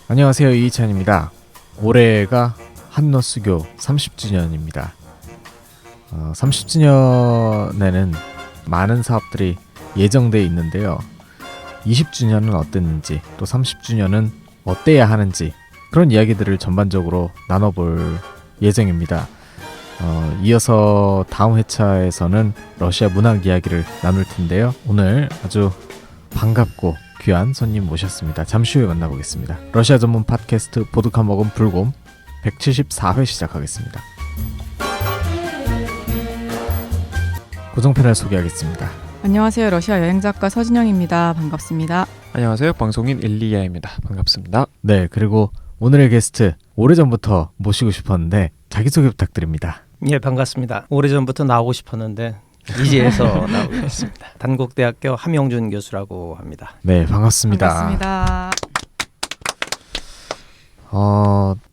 안녕하세요, 이희찬입니다. 올해가 한노수교 30주년입니다. 30주년에는 많은 사업들이 예정되어 있는데요. 20주년은 어땠는지, 또 30주년은 어때야 하는지, 그런 이야기들을 전반적으로 나눠볼 예정입니다. 이어서 다음 회차에서는 러시아 문학 이야기를 나눌 텐데요. 오늘 아주 반갑고 귀한 손님 모셨습니다. 잠시 후에 만나보겠습니다. 러시아 전문 팟캐스트 보드카 먹은 불곰 174회 시작하겠습니다. 고정 패널 소개하겠습니다. 안녕하세요. 러시아 여행작가 서진영입니다. 반갑습니다. 안녕하세요. 방송인 일리야입니다. 반갑습니다. 네, 그리고 오늘의 게스트 오래전부터 모시고 싶었는데 자기소개 부탁드립니다. 예, 반갑습니다. 오래전부터 나오고 싶었는데 이제서 나오게 됐습니다. 단국대학교 함영준 교수라고 합니다. 네, 반갑습니다. 반갑습니다.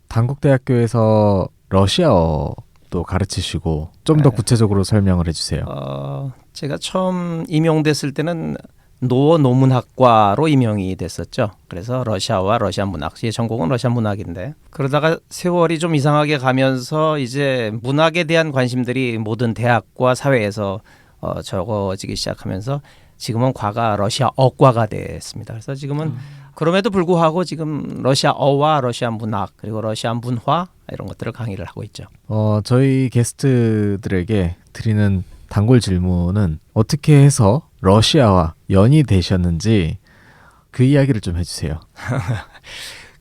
단국대학교에서 러시아어도 가르치시고 좀 더 네. 구체적으로 설명을 해주세요. 제가 처음 임용됐을 때는 노어 노문학과로 임용이 됐었죠. 그래서 러시아와 러시아 문학, 제 전공은 러시아 문학인데, 그러다가 세월이 좀 이상하게 가면서 이제 문학에 대한 관심들이 모든 대학과 사회에서 적어지기 시작하면서 지금은 과가 러시아어과가 됐습니다. 그래서 지금은 그럼에도 불구하고 지금 러시아어와 러시아 문학 그리고 러시아 문화 이런 것들을 강의를 하고 있죠. 저희 게스트들에게 드리는 단골 질문은 어떻게 해서 러시아와 연이 되셨는지 그 이야기를 좀 해주세요.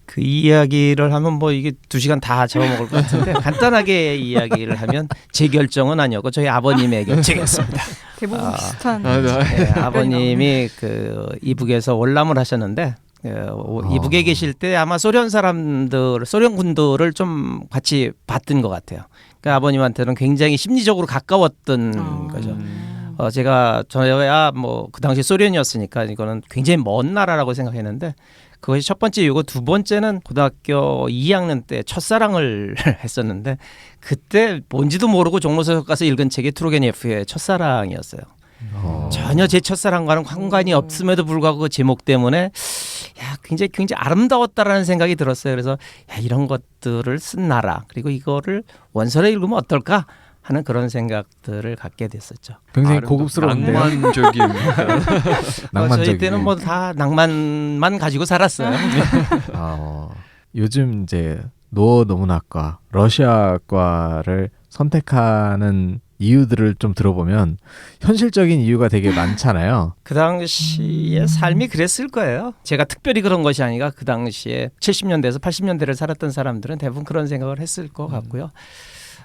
그 이야기를 하면 뭐 이게 2시간 다 잡아먹을 것 같은데 간단하게 이야기를 하면 제 결정은 아니었고 저희 아버님의 결정이었습니다. 대부분 비슷한 네, 아버님이 그 이북에서 월남을 하셨는데 이북에 계실 때 아마 소련 사람들, 소련 군들을 좀 같이 봤던 것 같아요. 그러니까 아버님한테는 굉장히 심리적으로 가까웠던 거죠. 제가 저야 뭐 그 당시 소련이었으니까 이거는 굉장히 먼 나라라고 생각했는데 그것이 첫 번째 이유고, 두 번째는 고등학교 2학년 때 첫사랑을 했었는데 그때 뭔지도 모르고 종로서적 가서 읽은 책이 투르게니에프의 첫사랑이었어요. 전혀 제 첫사랑과는 상관이 없음에도 불구하고 그 제목 때문에 굉장히 아름다웠다라는 생각이 들었어요. 그래서 이런 것들을 쓴 나라, 그리고 이거를 원서를 읽으면 어떨까 하는 그런 생각들을 갖게 됐었죠. 굉장히 고급스러운데요. 낭만적인 낭만적인. 저희 때는 뭐 다 낭만만 가지고 살았어요. 요즘 이제 노어 노문학과, 러시아과를 선택하는 이유들을 좀 들어보면 현실적인 이유가 되게 많잖아요. 그 당시에 삶이 그랬을 거예요. 제가 특별히 그런 것이 아니라 그 당시에 70년대에서 80년대를 살았던 사람들은 대부분 그런 생각을 했을 것 같고요.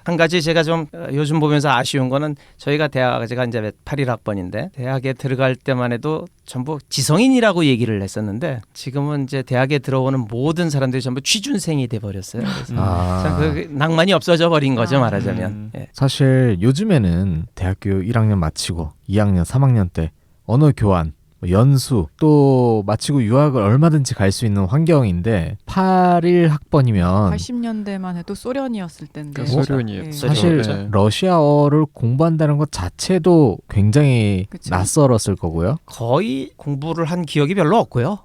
한 가지 제가 좀 요즘 보면서 아쉬운 거는 제가 이제 81학번인데 대학에 들어갈 때만 해도 전부 지성인이라고 얘기를 했었는데 지금은 이제 대학에 들어오는 모든 사람들이 전부 취준생이 돼버렸어요. 그래서 참 그 낭만이 없어져 버린 거죠, 말하자면. 예. 사실 요즘에는 대학교 1학년 마치고 2학년, 3학년 때 언어 교환, 연수 또 마치고 유학을 얼마든지 갈 수 있는 환경인데 81학번이면 80년대만 해도 소련이었을 텐데 소련이에요. 네. 사실 네. 러시아어를 공부한다는 것 자체도 굉장히 그쵸. 낯설었을 거고요. 거의 공부를 한 기억이 별로 없고요.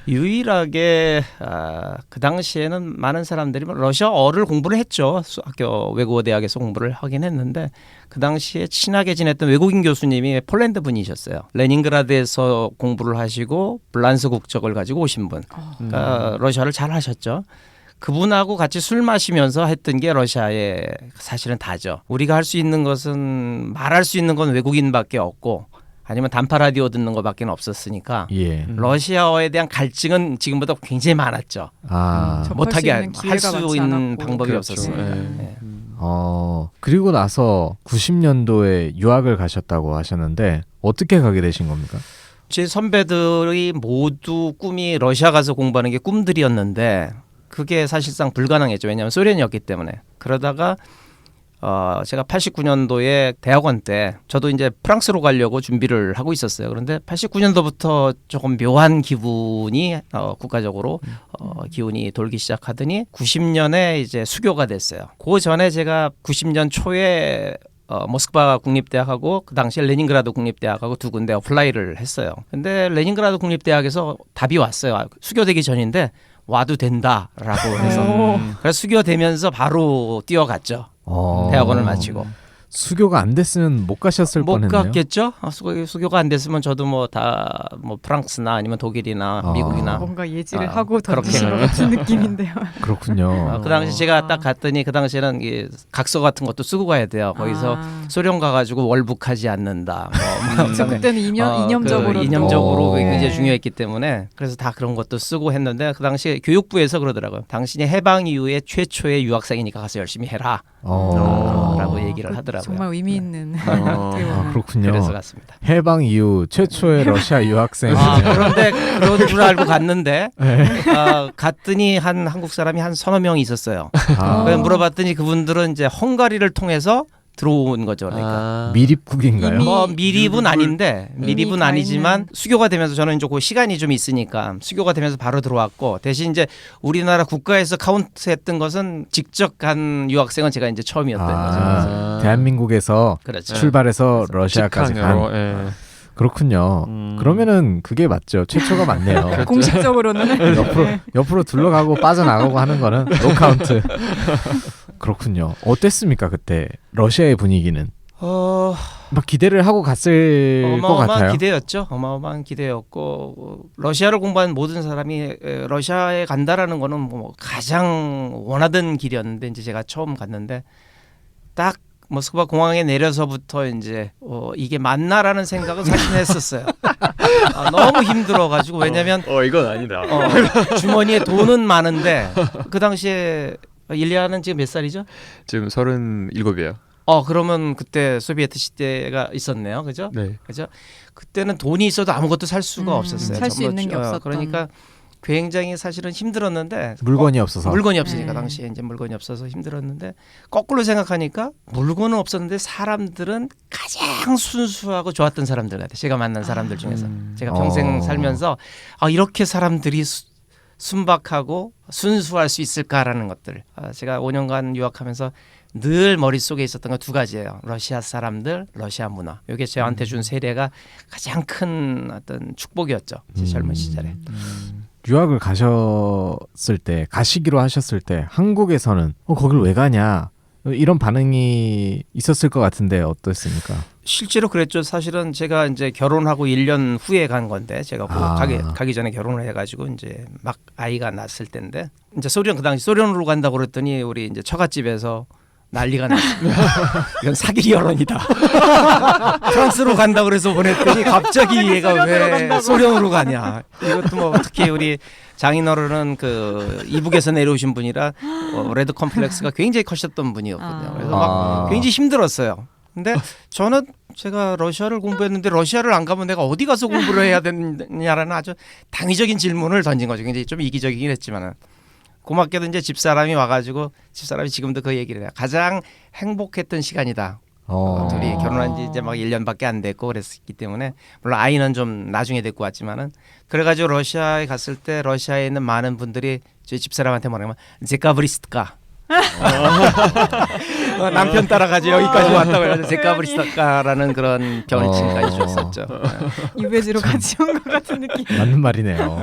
유일하게 그 당시에는 많은 사람들이 러시아어를 공부를 했죠. 학교 외국어 대학에서 공부를 하긴 했는데 그 당시에 친하게 지냈던 외국인 교수님이 폴란드 분이셨어요. 레닌그라드에서 공부를 하시고 블란스 국적을 가지고 오신 분. 그러니까 러시아를 잘 하셨죠. 그분하고 같이 술 마시면서 했던 게 러시아의 사실은 다죠. 우리가 할 수 있는 것은 말할 수 있는 건 외국인밖에 없고 아니면 단파 라디오 듣는 것밖에 없었으니까 예. 러시아어에 대한 갈증은 지금보다 굉장히 많았죠. 못하게 할 수 있는 방법이 그렇죠. 없었으니까. 네. 그리고 나서 90년도에 유학을 가셨다고 하셨는데 어떻게 가게 되신 겁니까? 제 선배들이 모두 꿈이 러시아 가서 공부하는 게 꿈들이었는데 그게 사실상 불가능했죠. 왜냐하면 소련이었기 때문에. 그러다가 제가 89년도에 대학원 때 저도 이제 프랑스로 가려고 준비를 하고 있었어요. 그런데 89년도부터 조금 묘한 기분이 국가적으로 기운이 돌기 시작하더니 90년에 이제 수교가 됐어요. 그 전에 제가 90년 초에 모스크바 국립대학하고 그 당시에 레닌그라드 국립대학하고 두 군데 어플라이를 했어요. 근데 레닌그라드 국립대학에서 답이 왔어요. 수교되기 전인데 와도 된다라고 해서 그래서 수교되면서 바로 뛰어갔죠. 대학원을 마치고. 수교가 안 됐으면 못 가셨을 못 뻔했네요. 갔겠죠. 수교가 안 됐으면 저도 뭐 다 뭐 프랑스나 아니면 독일이나 미국이나 뭔가 예지를 아, 하고 던지신 것 그렇게. 같은 느낌인데요. 그렇군요. 그 당시 제가 딱 갔더니 그 당시에는 이 각서 같은 것도 쓰고 가야 돼요. 거기서 소련 가가지고 월북하지 않는다. 저 그때는 이념적으로 그 이념적으로 또. 그게 굉장히 네. 중요했기 때문에 그래서 다 그런 것도 쓰고 했는데 그 당시에 교육부에서 그러더라고요. 당신이 해방 이후에 최초의 유학생이니까 가서 열심히 해라. 라고 얘기를 하더라고요. 정말 의미 있는 어떻게 아, 보면. 그렇군요. 그래서 갔습니다. 해방 이후 최초의 러시아 유학생. 그런데 그런 줄 알고 갔는데 네. 갔더니 한국 사람이 한 서너 명 있었어요. 아, 그래서 물어봤더니 그분들은 이제 헝가리를 통해서 들어온 거죠. 그러니까. 미립국인가요? 이미- 뭐 미립은 아닌데 미립은 가 아니지만 있는. 수교가 되면서 저는 이제 그 시간이 좀 있으니까 수교가 되면서 바로 들어왔고 대신 이제 우리나라 국가에서 카운트했던 것은 직접 간 유학생은 제가 이제 처음이었던 거죠. 대한민국에서 그렇죠. 출발해서 러시아까지 직항으로, 간. 예. 그렇군요. 그러면은 그게 맞죠. 최초가 맞네요. 공식적으로는 옆으로 둘러가고 빠져나가고 하는 거는 노카운트. 그렇군요. 어땠습니까 그때 러시아의 분위기는? 막 기대를 하고 갔을 것 어마어마한 같아요. 기대였죠. 어마어마한 기대였고 러시아를 공부한 모든 사람이 러시아에 간다라는 거는 뭐 가장 원하던 길이었는데 이제 제가 처음 갔는데 딱 모스크바 공항에 내려서부터 이제 이게 맞나라는 생각은 사실 했었어요. 너무 힘들어가지고 왜냐면 이건 아니다. 주머니에 돈은 많은데 그 당시에 일리아는 지금 몇 살이죠? 지금 37이에요. 그러면 그때 소비에트 시대가 있었네요, 그죠? 네. 그죠? 그때는 돈이 있어도 아무것도 살 수가 없었어요. 살수 전부 있는 게 없었던. 그러니까 굉장히 사실은 힘들었는데 물건이 없어서. 물건이 없으니까 네. 당시에 이제 물건이 없어서 힘들었는데 거꾸로 생각하니까 물건은 없었는데 사람들은 가장 순수하고 좋았던 사람들 같아요. 제가 만난 사람들 중에서 제가 평생 살면서 이렇게 사람들이 순박하고 순수할 수 있을까라는 것들. 제가 5년간 유학하면서 늘 머릿속에 있었던 거 두 가지예요. 러시아 사람들, 러시아 문화. 이게 저한테 준 세례가 가장 큰 어떤 축복이었죠. 제 젊은 시절에. 유학을 가셨을 때 가시기로 하셨을 때 한국에서는 거길 왜 가냐 이런 반응이 있었을 것 같은데 어떻습니까? 실제로 그랬죠. 사실은 제가 이제 결혼하고 1년 후에 간 건데 제가 가기 전에 결혼을 해가지고 이제 막 아이가 났을 때인데 이제 그 당시 소련으로 간다고 그랬더니 우리 이제 처갓집에서 난리가 났습니다. 이건 사기 결혼이다. 프랑스로 간다고 그래서 보냈더니 갑자기 얘가 왜 소련으로 가냐. 이것도 뭐 특히 우리 장인어른은 그 이북에서 내려오신 분이라 레드 컴플렉스가 굉장히 커셨던 분이었거든요. 그래서 막 굉장히 힘들었어요. 근데 저는 제가 러시아를 공부했는데 러시아를 안 가면 내가 어디 가서 공부를 해야 되느냐라는 아주 당위적인 질문을 던진 거죠. 굉장히 좀 이기적이긴 했지만은. 고맙게도 이제 집사람이 와가지고 집사람이 지금도 그 얘기를 해요. 가장 행복했던 시간이다. 둘이 결혼한 지 이제 막 1년밖에 안 됐고 그랬기 때문에 물론 아이는 좀 나중에 데리고 왔지만은 그래가지고 러시아에 갔을 때 러시아에 있는 많은 분들이 저희 집사람한테 뭐냐면 제카브리스트카 남편 따라가지고 여기까지 왔다고 해서 제카브리스트카라는 그런 별칭까지 줬었죠. 유배지로 같이 온 것 같은 느낌. 맞는 말이네요.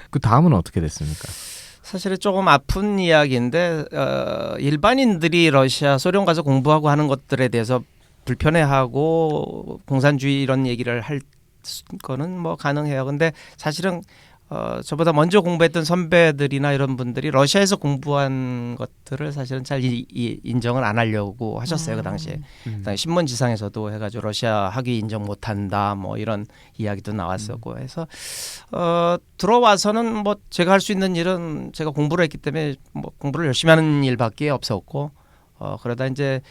그 다음은 어떻게 됐습니까? 사실은 조금 아픈 이야기인데 일반인들이 러시아 소련 가서 공부하고 하는 것들에 대해서 불편해하고 공산주의 이런 얘기를 할 거는 뭐 가능해요. 근데 사실은 저보다 먼저 공부했던 선배들이나 이런 분들이 러시아에서 공부한 것들을 사실은 잘 인정을 안 하려고 하셨어요. 그 당시에. 신문지상에서도 해가지고 러시아 학위 인정 못한다 뭐 이런 이야기도 나왔었고 해서 들어와서는 뭐 제가 할 수 있는 일은 제가 공부를 했기 때문에 뭐 공부를 열심히 하는 일밖에 없었고 그러다 이제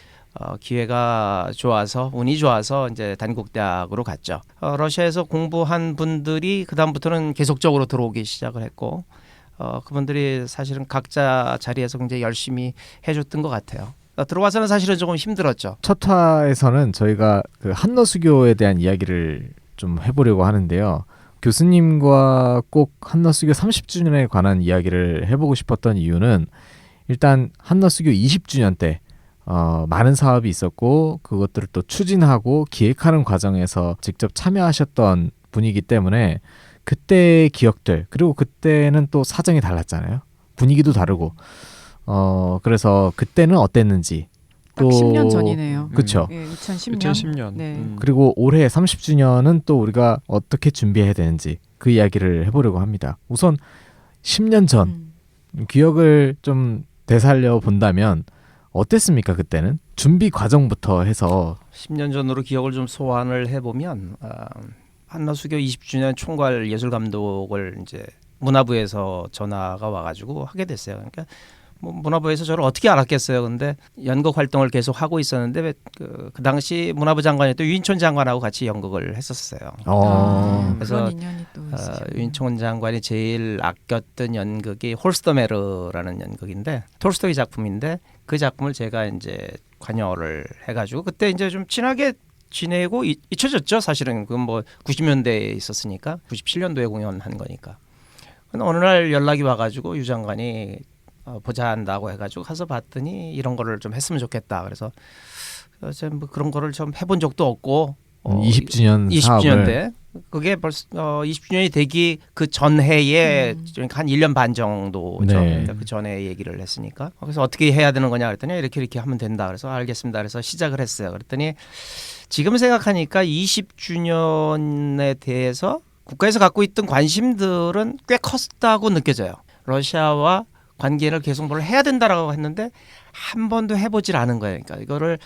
기회가 좋아서 운이 좋아서 이제 단국대학으로 갔죠. 러시아에서 공부한 분들이 그 다음부터는 계속적으로 들어오기 시작을 했고 그분들이 사실은 각자 자리에서 굉장히 열심히 해줬던 것 같아요. 들어와서는 사실은 조금 힘들었죠. 첫 화에서는 저희가 그 한너수교에 대한 이야기를 좀 해보려고 하는데요. 교수님과 꼭 한너수교 30주년에 관한 이야기를 해보고 싶었던 이유는 일단 한너수교 20주년 때 많은 사업이 있었고 그것들을 또 추진하고 기획하는 과정에서 직접 참여하셨던 분이기 때문에 그때의 기억들 그리고 그때는 또 사정이 달랐잖아요. 분위기도 다르고 그래서 그때는 어땠는지 딱 10년 전이네요. 그렇죠. 예, 2010년. 2010년. 네. 그리고 올해 30주년은 또 우리가 어떻게 준비해야 되는지 그 이야기를 해보려고 합니다. 우선 10년 전 기억을 좀 되살려 본다면 어땠습니까? 그때는 준비 과정부터 해서 10년 전으로 기억을 좀 소환을 해보면 한나수교 20주년 총괄 예술 감독을 이제 문화부에서 전화가 와가지고 하게 됐어요. 그러니까 뭐 문화부에서 저를 어떻게 알았겠어요. 근데 연극 활동을 계속 하고 있었는데 그 당시 문화부 장관이었던 유인촌 장관하고 같이 연극을 했었어요. 그래서 그런 인연이 또 있으시군요. 유인촌 장관이 제일 아꼈던 연극이 홀스터메르라는 연극인데 톨스토이 작품인데 그 작품을 제가 이제 관여를 해가지고 그때 이제 좀 친하게 지내고 잊혀졌죠. 사실은 그건 뭐 90년대에 있었으니까 97년도에 공연한 거니까. 근데 어느 날 연락이 와가지고 유 장관이 보자 한다고 해가지고 가서 봤더니 이런 거를 좀 했으면 좋겠다. 그래서 뭐 그런 거를 좀 해본 적도 없고 20주년 20주년 사업을 때 그게 벌써 20주년이 되기 그 전해에 그러니까 한 1년 반 정도죠. 네. 그러니까 그 전에 얘기를 했으니까 그래서 어떻게 해야 되는 거냐 그랬더니 이렇게 하면 된다. 그래서 알겠습니다. 그래서 시작을 했어요. 그랬더니 지금 생각하니까 20주년에 대해서 국가에서 갖고 있던 관심들은 꽤 컸다고 느껴져요. 러시아와 관계를 계속 뭘 해야 된다라고 했는데 한 번도 해보질 않은 거예요. 그러니까 이거를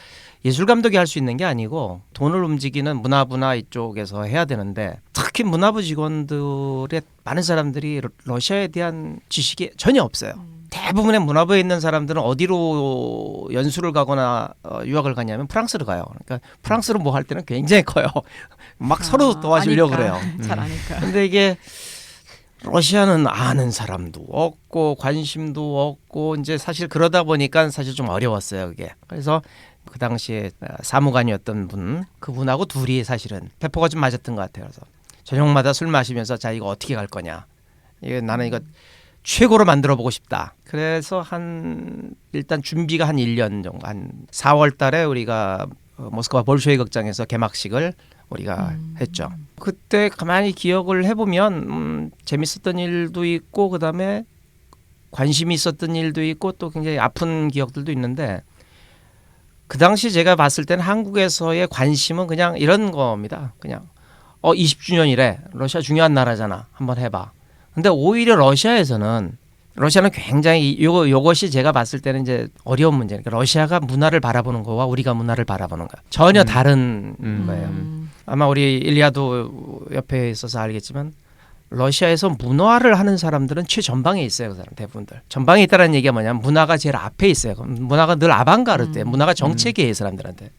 예술 감독이 할 수 있는 게 아니고 돈을 움직이는 문화부나 이쪽에서 해야 되는데 특히 문화부 직원들의 많은 사람들이 러시아에 대한 지식이 전혀 없어요. 대부분의 문화부에 있는 사람들은 어디로 연수를 가거나 유학을 가냐면 프랑스를 가요. 그러니까 프랑스로 뭐 할 때는 굉장히 커요. 막 서로 도와주려고 아니까. 그래요. 잘 아니까. 근데 이게 러시아는 아는 사람도 없고 관심도 없고 이제 사실 그러다 보니까 사실 좀 어려웠어요. 그게. 그래서 그 당시에 사무관이었던 분 그분하고 둘이 사실은 배포가 좀 맞았던 것 같아요. 그래서 저녁마다 술 마시면서 자 이거 어떻게 갈 거냐. 나는 이거 최고로 만들어 보고 싶다. 그래서 일단 준비가 한 1년 정도 한 4월 달에 우리가 모스크바 볼쇼이 극장에서 개막식을 우리가 했죠. 그때 가만히 기억을 해보면 재밌었던 일도 있고 그다음에 관심이 있었던 일도 있고 또 굉장히 아픈 기억들도 있는데 그 당시 제가 봤을 때는 한국에서의 관심은 그냥 이런 겁니다. 그냥 20주년이래. 러시아 중요한 나라잖아. 한번 해봐. 근데 오히려 러시아는 굉장히 요것이 제가 봤을 때는 이제 어려운 문제니까 러시아가 문화를 바라보는 거와 우리가 문화를 바라보는 거 전혀 다른 거예요. 아마 우리 일리아도 옆에 있어서 알겠지만 러시아에서 문화를 하는 사람들은 최전방에 있어요. 그 사람 대부분들. 전방에 있다는 얘기가 뭐냐면 문화가 제일 앞에 있어요. 문화가 늘 아방가르드예요. 문화가 정체기예요. 사람들한테.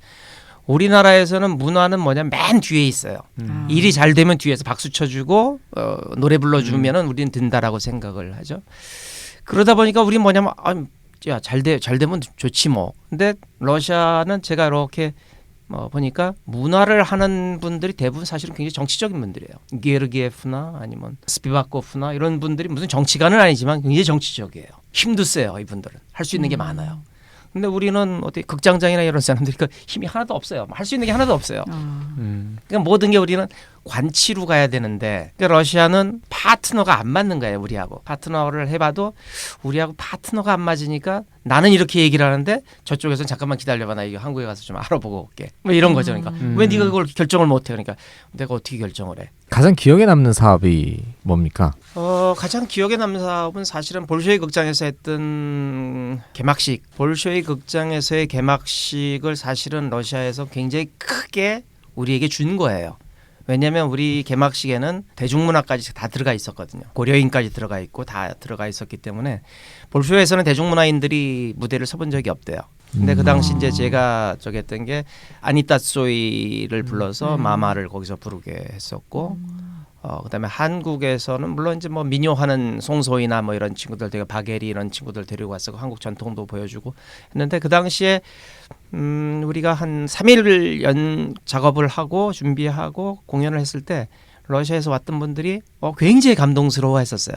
우리나라에서는 문화는 뭐냐면 맨 뒤에 있어요. 일이 잘 되면 뒤에서 박수 쳐주고 노래 불러주면은 우리는 된다라고 생각을 하죠. 그러다 보니까 우리 뭐냐면 잘 되면 좋지 뭐. 근데 러시아는 제가 이렇게 보니까 문화를 하는 분들이 대부분 사실은 굉장히 정치적인 분들이에요. 게르기예프나 아니면 스피바코프나 이런 분들이 무슨 정치가는 아니지만 굉장히 정치적이에요. 힘도 세요. 이분들은 할 수 있는 게 많아요. 근데 우리는 어떻게 극장장이나 이런 사람들이 그 힘이 하나도 없어요. 할 수 있는 게 하나도 없어요. 그러니까 모든 게 우리는 관치로 가야 되는데 그러니까 러시아는 파트너가 안 맞는 거예요. 우리하고 파트너를 해봐도 우리하고 파트너가 안 맞으니까 나는 이렇게 얘기를 하는데 저쪽에서는 잠깐만 기다려봐. 나 이거 한국에 가서 좀 알아보고 올게. 뭐 이런 거죠. 그러니까 왜 네가 그걸 결정을 못해? 그러니까 내가 어떻게 결정을 해? 가장 기억에 남는 사업이 뭡니까? 가장 기억에 남는 사업은 사실은 볼쇼이 극장에서 했던 개막식. 볼쇼이 극장에서의 개막식을 사실은 러시아에서 굉장히 크게 우리에게 준 거예요. 왜냐하면 우리 개막식에는 대중문화까지 다 들어가 있었거든요. 고려인까지 들어가 있고 다 들어가 있었기 때문에 볼쇼이에서는 대중문화인들이 무대를 서본 적이 없대요. 근데 그 당시 이제 제가 저기 했던 게 아니타 쏘이를 불러서 마마를 거기서 부르게 했었고 그다음에 한국에서는 물론 이제 뭐 민요하는 송소희나 뭐 이런 친구들 되게 바게리 이런 친구들 데리고 왔었고 한국 전통도 보여주고 했는데 그 당시에 우리가 한 3일 작업을 하고 준비하고 공연을 했을 때 러시아에서 왔던 분들이 굉장히 감동스러워했었어요.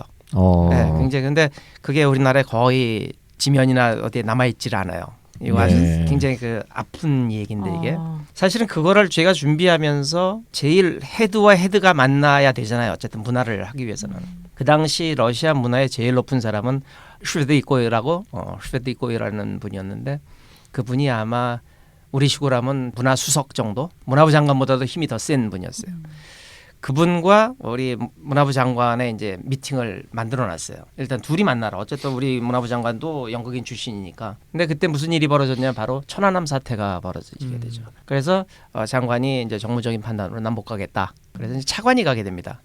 네, 굉장히 근데 그게 우리나라에 거의 지면이나 어디에 남아 있질 않아요. 이거 아주 네. 굉장히 그 아픈 얘기인데 이게 아, 사실은 그거를 제가 준비하면서 제일 헤드와 헤드가 만나야 되잖아요. 어쨌든 문화를 하기 위해서는. 그 당시 러시아 문화의 제일 높은 사람은 슈베드이코이라고 슈베드이코이라는 분이었는데 그분이 아마 우리 식으로 하면 문화수석 정도? 문화부 장관보다도 힘이 더 센 분이었어요. 그분과 우리 문화부 장관의 이제 미팅을 만들어 놨어요. 일단 둘이 만나라. 어쨌든 우리 문화부 장관도 영국인 출신이니까. 근데 그때 무슨 일이 벌어졌냐? 바로 천안함 사태가 벌어지게 되죠. 그래서 장관이 이제 정무적인 판단으로 난 못 가겠다. 그래서 이제 차관이 가게 됩니다.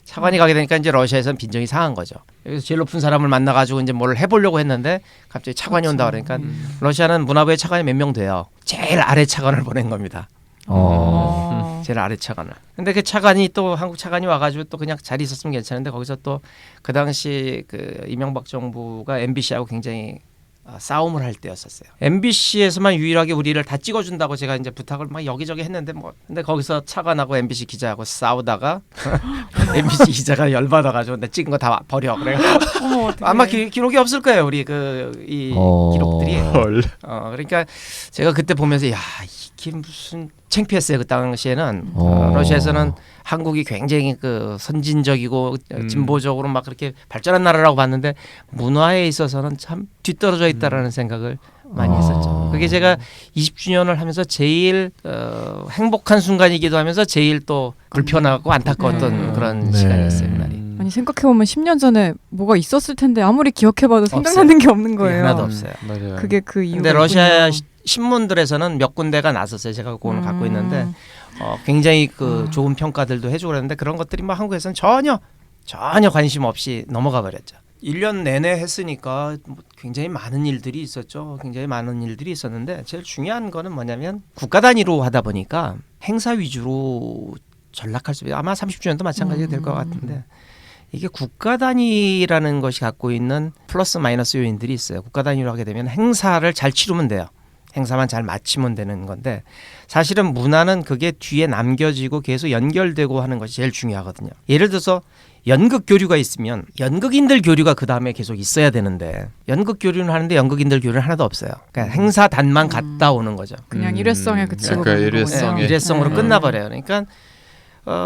차관이 가게 되니까 이제 러시아에서는 빈정이 상한 거죠. 여기서 제일 높은 사람을 만나가지고 이제 뭘 해보려고 했는데 갑자기 차관이 온다 그러니까 러시아는 문화부에 차관이 몇 명 돼요. 제일 아래 차관을 보낸 겁니다. 제일 아래 차관을. 근데 그 차관이 또 한국 차관이 와가지고 또 그냥 자리 있었으면 괜찮은데 거기서 또 그 당시 그 이명박 정부가 MBC하고 굉장히 싸움을 할 때였었어요. MBC에서만 유일하게 우리를 다 찍어준다고 제가 이제 부탁을 막 여기저기 했는데 뭐 근데 거기서 차관하고 MBC 기자하고 싸우다가 MBC 기자가 열받아가지고 내 찍은 거 다 버려 그래. 아마 기록이 없을 거예요 우리 이 기록들이. 헐. 그러니까 제가 그때 보면서 야 이게 무슨 창피했어요. 그 당시에는 러시아에서는 한국이 굉장히 그 선진적이고 진보적으로 막 그렇게 발전한 나라라고 봤는데 문화에 있어서는 참 뒤떨어져 있다라는 생각을 많이 했었죠. 그게 제가 20주년을 하면서 제일 행복한 순간이기도 하면서 제일 또 불편하고 안타까웠던 그런 시간이었어요. 그날이. 아니 생각해보면 10년 전에 뭐가 있었을 텐데 아무리 기억해봐도 생각나는 게 없는 거예요. 하나도 없어요. 맞아요. 그게 그 이유가 근데 러시아 있군요. 신문들에서는 몇 군데가 났었어요. 제가 그거는 갖고 있는데 굉장히 그 좋은 평가들도 해주고 그랬는데 그런 것들이 막 한국에서는 전혀 관심 없이 넘어가 버렸죠. 1년 내내 했으니까 굉장히 많은 일들이 있었죠. 굉장히 많은 일들이 있었는데 제일 중요한 거는 뭐냐면 국가 단위로 하다 보니까 행사 위주로 전락할 수 있어요. 아마 30주년도 마찬가지가 될 것 같은데 이게 국가 단위라는 것이 갖고 있는 플러스 마이너스 요인들이 있어요. 국가 단위로 하게 되면 행사를 잘 치르면 돼요. 행사만 잘 마치면 되는 건데 사실은 문화는 그게 뒤에 남겨지고 계속 연결되고 하는 것이 제일 중요하거든요. 예를 들어서 연극 교류가 있으면 연극인들 교류가 그 다음에 계속 있어야 되는데 연극 교류는 하는데 연극인들 교류는 하나도 없어요. 그러니까 행사단만 갔다 오는 거죠. 그냥 일회성에 그치고 그러니까 가는 일회성에. 거군요. 일회성으로 끝나버려요. 그러니까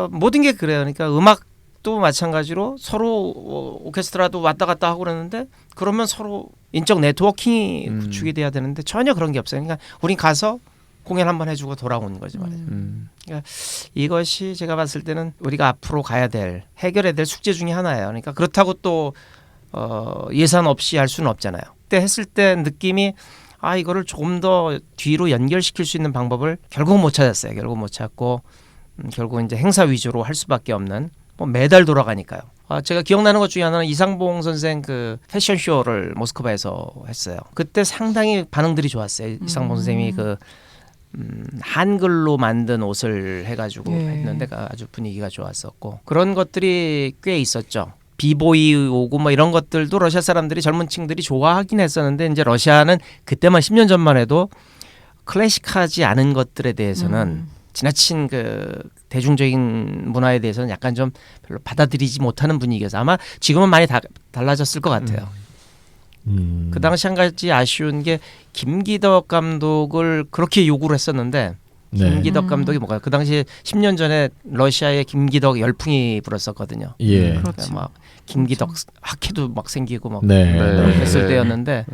모든 게 그래요. 그러니까 음악도 마찬가지로 서로 오케스트라도 왔다 갔다 하고 그러는데 그러면 서로 인적 네트워킹이 구축이 돼야 되는데 전혀 그런 게 없어요. 그러니까 우린 가서 공연 한번 해주고 돌아오는 거죠 말이에요. 그러니까 이것이 제가 봤을 때는 우리가 앞으로 가야 될 해결해야 될 숙제 중에 하나예요. 그러니까 그렇다고 또 예산 없이 할 수는 없잖아요. 그때 했을 때 느낌이 이거를 조금 더 뒤로 연결시킬 수 있는 방법을 결국 못 찾았어요. 결국 못 찾고 결국 이제 행사 위주로 할 수밖에 없는 뭐 매달 돌아가니까요. 제가 기억나는 것 중에 하나는 이상봉 선생 그 패션쇼를 모스크바에서 했어요. 그때 상당히 반응들이 좋았어요. 이상봉 선생님이 그 한글로 만든 옷을 해가지고 했는데 아주 분위기가 좋았었고 그런 것들이 꽤 있었죠. 비보이 오고 뭐 이런 것들도 러시아 사람들이 젊은 층들이 좋아하긴 했었는데 이제 러시아는 그때만 10년 전만 해도 클래식하지 않은 것들에 대해서는 지나친 그 대중적인 문화에 대해서는 약간 좀 별로 받아들이지 못하는 분위기여서 아마 지금은 많이 달라졌을 것 같아요. 그 당시 한 가지 아쉬운 게 김기덕 감독을 그렇게 요구를 했었는데 김기덕 감독이 뭔가요? 그 당시 10년 전에 러시아에 김기덕 열풍이 불었었거든요. 예. 그렇죠. 막 김기덕 학회도 막 생기고 막 네. 했을 때였는데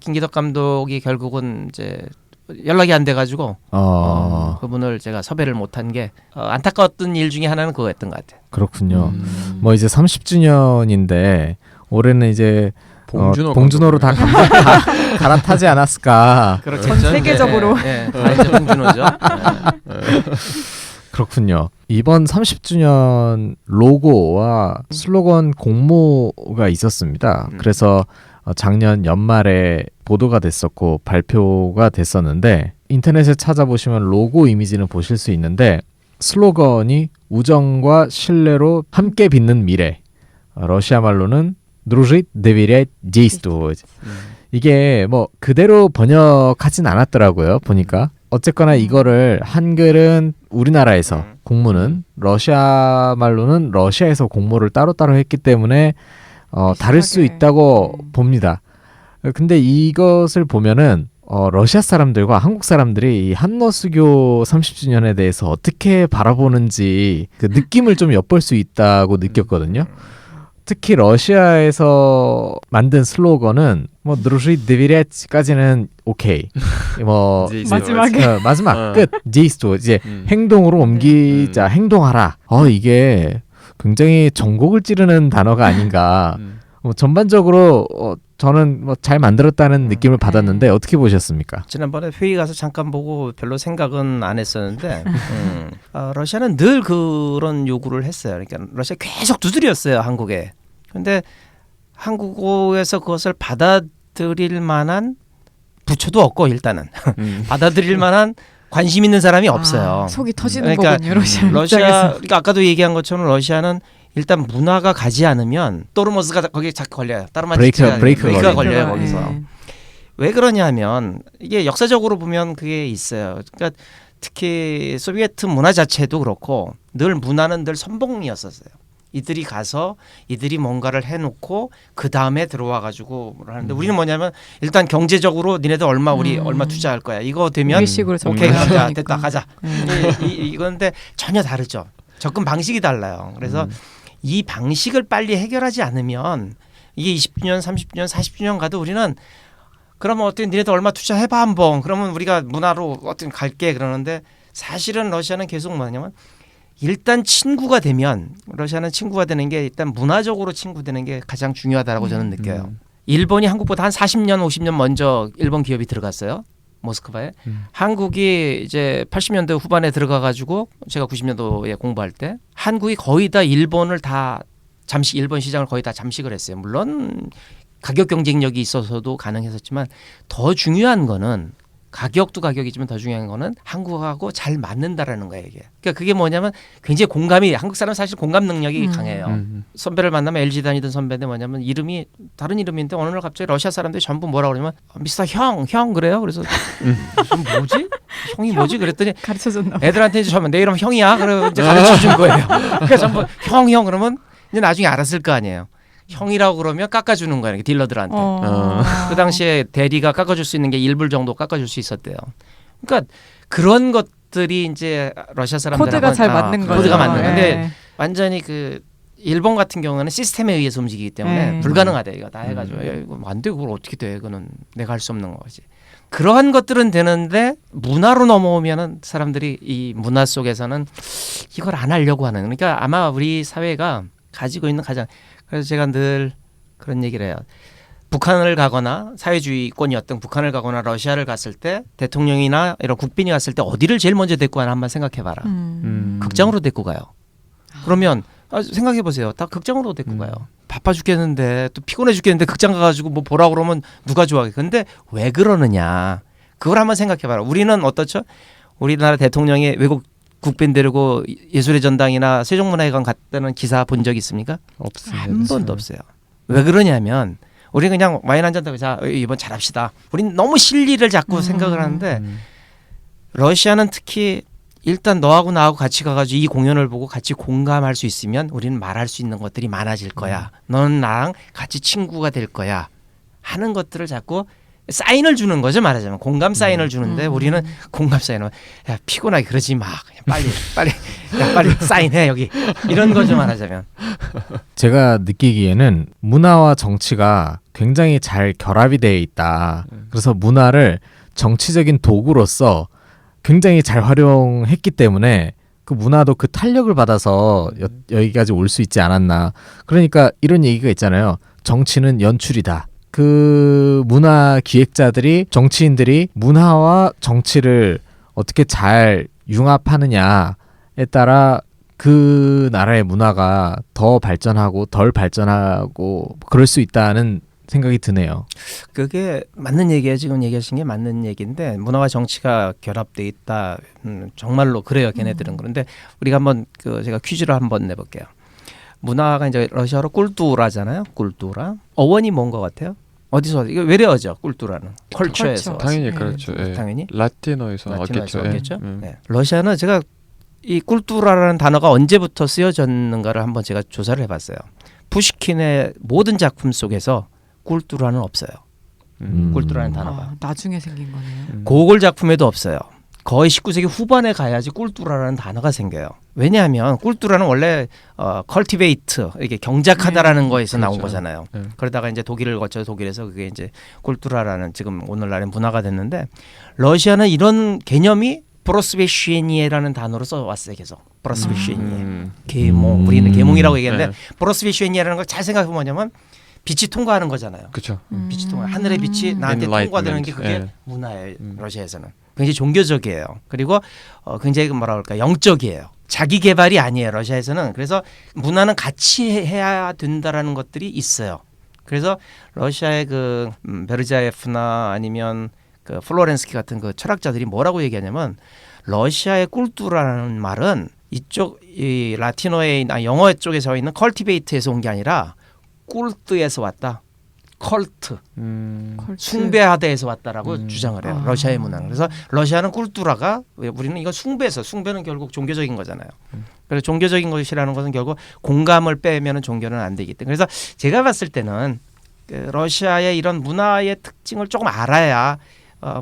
김기덕 감독이 결국은 이제 연락이 안 돼가지고 그분을 제가 섭외를 못한 게 안타까웠던 일 중에 하나는 그거였던 것 같아요. 그렇군요. 뭐 이제 30주년인데 올해는 이제 봉준호로 다 갈아타지 않았을까. 전 세계적으로. 네, 다 이제 봉준호죠. 그렇군요. 이번 30주년 로고와 슬로건 공모가 있었습니다. 그래서 작년 연말에 보도가 됐었고 발표가 됐었는데 인터넷에 찾아보시면 로고 이미지는 보실 수 있는데 슬로건이 우정과 신뢰로 함께 빛는 미래. 러시아 말로는 Дружить, доверять, действовать. 이게 뭐 그대로 번역하진 않았더라고요. 보니까. 어쨌거나 이거를 한글은 우리나라에서 공모는 러시아 말로는 러시아에서 공모를 따로따로 했기 때문에 다를 수 있다고 봅니다. 근데 이것을 보면은 러시아 사람들과 한국 사람들이 이 한러수교 30주년에 대해서 어떻게 바라보는지 그 느낌을 좀 엿볼 수 있다고 느꼈거든요. 특히 러시아에서 만든 슬로건은 뭐 드루시 드비렛까지는 오케이. 뭐 마지막에. 마지막 끝 제이스토 이제 행동으로 옮기자 행동하라. 이게 굉장히 전곡을 찌르는 단어가 아닌가. 전반적으로 저는 뭐 잘 만들었다는 느낌을 받았는데 어떻게 보셨습니까? 지난번에 회의 가서 잠깐 보고 별로 생각은 안 했었는데 러시아는 늘 그런 요구를 했어요. 그러니까 러시아 계속 두드렸어요 한국에. 근데 한국에서 그것을 받아들일 만한 부처도 없고 일단은 받아들일 만한 관심 있는 사람이 없어요. 속이 터지는 그러니까 거군요. 러시아 러시아 입장에서. 그러니까 아까도 얘기한 것처럼 러시아는 일단 문화가 가지 않으면 또르모스가 거기에 자꾸 걸려요. 브레이크가 걸려요 걸려요. 거기서. 네. 왜 그러냐면 이게 역사적으로 보면 그게 있어요. 그러니까 특히 소비에트 문화 자체도 그렇고 늘 문화는 늘 선봉이었었어요. 이들이 가서 이들이 뭔가를 해놓고 그 다음에 들어와 가지고 하는데 우리는 뭐냐면 일단 경제적으로 니네들 우리 얼마 투자할 거야. 이거 되면 우리식으로 오케이 가자 접근하니까. 됐다 가자. 이건데 전혀 다르죠. 접근 방식이 달라요. 그래서 이 방식을 빨리 해결하지 않으면 이게 20주년, 30주년, 40주년 가도 우리는 그러면 어떻게 니네들 얼마 투자해봐 한번. 그러면 우리가 문화로 어떻게 갈게 그러는데 사실은 러시아는 계속 뭐냐면 일단 친구가 되면 러시아는 친구가 되는 게 일단 문화적으로 친구 되는 게 가장 중요하다고 저는 느껴요. 일본이 한국보다 한 40년, 50년 먼저 일본 기업이 들어갔어요. 모스크바에. 한국이 이제 80년대 후반에 들어가 가지고 제가 90년도에 공부할 때 한국이 거의 다 일본을 다 잠시 일본 시장을 거의 다 잠식을 했어요. 물론 가격 경쟁력이 있어서도 가능했었지만 더 중요한 거는 가격도 가격이지만 더 중요한 거는 한국하고 잘 맞는다라는 거예요. 이게. 그러니까 그게 뭐냐면 굉장히 공감이 한국 사람 사실 공감 능력이 강해요. 선배를 만나면 LG 다니던 선배인데 뭐냐면 이름이 다른 이름인데 어느 날 갑자기 러시아 사람들이 전부 뭐라 그러냐면 미스터 형 그래요. 그래서 뭐지? 형이 뭐지? 그랬더니 가르쳐줬나 봐. 애들한테 이제 처음에 내 이름 형이야. 그래 이제 가르쳐 준 거예요. 그러니까 전부 형 그러면 이제 나중에 알았을 거 아니에요. 형이라고 그러면 깎아주는 거예요. 딜러들한테. 그 당시에 대리가 깎아줄 수 있는 게 1불 정도 깎아줄 수 있었대요. 그러니까 그런 것들이 이제 러시아 사람들하고 코드가 잘 맞는 거죠. 코드가 맞는 건데 네. 완전히 그 일본 같은 경우는 시스템에 의해서 움직이기 때문에 불가능하다 이거 다 해가지고 야, 이거 안 돼. 그걸 어떻게 돼? 그거는 내가 할 수 없는 거지. 그러한 것들은 되는데 문화로 넘어오면은 사람들이 이 문화 속에서는 이걸 안 하려고 하는. 그러니까 아마 우리 사회가 가지고 있는 가장 그래서 제가 늘 그런 얘기를 해요. 북한을 가거나 사회주의권이었던 북한을 가거나 러시아를 갔을 때 대통령이나 이런 국빈이 갔을 때 어디를 제일 먼저 데리고 가나 한번 생각해봐라. 극장으로 데리고 가요. 그러면 생각해 보세요. 다 극장으로 데리고 가요. 바빠 죽겠는데 또 피곤해 죽겠는데 극장 가가지고 뭐 보라 그러면 누가 좋아하게. 근데 왜 그러느냐. 그걸 한번 생각해봐라. 우리는 어떻죠? 우리나라 대통령이 외국 국빈 데리고 예술의 전당이나 세종문화회관 갔다는 기사 본 적 있습니까? 없습니다. 한 번도 없어요. 왜 그러냐면 우리 그냥 와인 한잔 하고 자 이번 잘합시다. 우린 너무 실리를 자꾸 생각을 하는데 러시아는 특히 일단 너하고 나하고 같이 가가지고 이 공연을 보고 같이 공감할 수 있으면 우리는 말할 수 있는 것들이 많아질 거야. 너는 나랑 같이 친구가 될 거야. 하는 것들을 자꾸 사인을 주는 거죠. 말하자면 공감 사인을 주는데 우리는 공감 사인을 야 피곤하게 그러지 마. 그냥 빨리 사인해 여기 이런 거죠. 말하자면 제가 느끼기에는 문화와 정치가 굉장히 잘 결합이 되어 있다. 그래서 문화를 정치적인 도구로서 굉장히 잘 활용했기 때문에 그 문화도 그 탄력을 받아서 여기까지 올 수 있지 않았나. 그러니까 이런 얘기가 있잖아요. 정치는 연출이다. 그 문화 기획자들이 정치인들이 문화와 정치를 어떻게 잘 융합하느냐에 따라 그 나라의 문화가 더 발전하고 덜 발전하고 그럴 수 있다는 생각이 드네요. 그게 맞는 얘기예요. 지금 얘기하신 게 맞는 얘기인데 문화와 정치가 결합돼 있다. 정말로 그래요. 걔네들은. 그런데 우리가 한번 제가 퀴즈를 한번 내볼게요. 문화가 이제 러시아로 꿀뚜라잖아요. 꿀뚜라. 어원이 뭔 것 같아요? 어디서 이거 외래어죠. 꿀뚜라는 컬처에서. 당연히 네. 그렇죠. 예. 당연히. 라틴어에서 왔겠죠. 왔겠죠. 예. 네. 러시아는 제가 이 꿀뚜라라는 단어가 언제부터 쓰여졌는가를 한번 제가 조사를 해봤어요. 푸시킨의 모든 작품 속에서 꿀뚜라는 없어요. 꿀뚜라는 단어가. 아, 나중에 생긴 거네요. 고골 작품에도 없어요. 거의 19세기 후반에 가야지 꿀뚜라라는 단어가 생겨요. 왜냐하면 꿀뚜라는 원래 cultivate 이게 경작하다라는 거에서 나온 그렇죠. 거잖아요. 네. 그러다가 이제 독일을 거쳐 독일에서 그게 이제 꿀뚜라라는 지금 오늘날의 문화가 됐는데 러시아는 이런 개념이 브로스베시에니에라는 단어로 써왔어요. 계속 브로스베시에니에 계몽 우리는 계몽이라고 얘기했는데 네. 브로스베시에니에라는 걸 잘 생각해 보면 빛이 통과하는 거잖아요. 그렇죠. 빛이 통과 하늘의 빛이 나한테 Enlightenment. 통과되는 게 그게 예. 문화예요. 러시아에서는 굉장히 종교적이에요. 그리고 굉장히 뭐라 그럴까 영적이에요. 자기 개발이 아니에요. 러시아에서는. 그래서 문화는 같이 해야 된다라는 것들이 있어요. 그래서 러시아의 그 베르자예프나 아니면 그 플로렌스키 같은 그 철학자들이 뭐라고 얘기하냐면 러시아의 꿀뚜라는 말은 이쪽 이 라틴어의 영어 쪽에서 있는 컬티베이트에서 온 게 아니라 꿀뜨에서 왔다. 컬트. 컬트. 숭배하다에서 왔다라고 주장을 해요. 아. 러시아의 문화는. 그래서 러시아는 꿀뚜라가 우리는 이건 숭배에서 숭배는 결국 종교적인 거잖아요. 그래서 종교적인 것이라는 것은 결국 공감을 빼면은 종교는 안 되기 때문에. 그래서 제가 봤을 때는 그 러시아의 이런 문화의 특징을 조금 알아야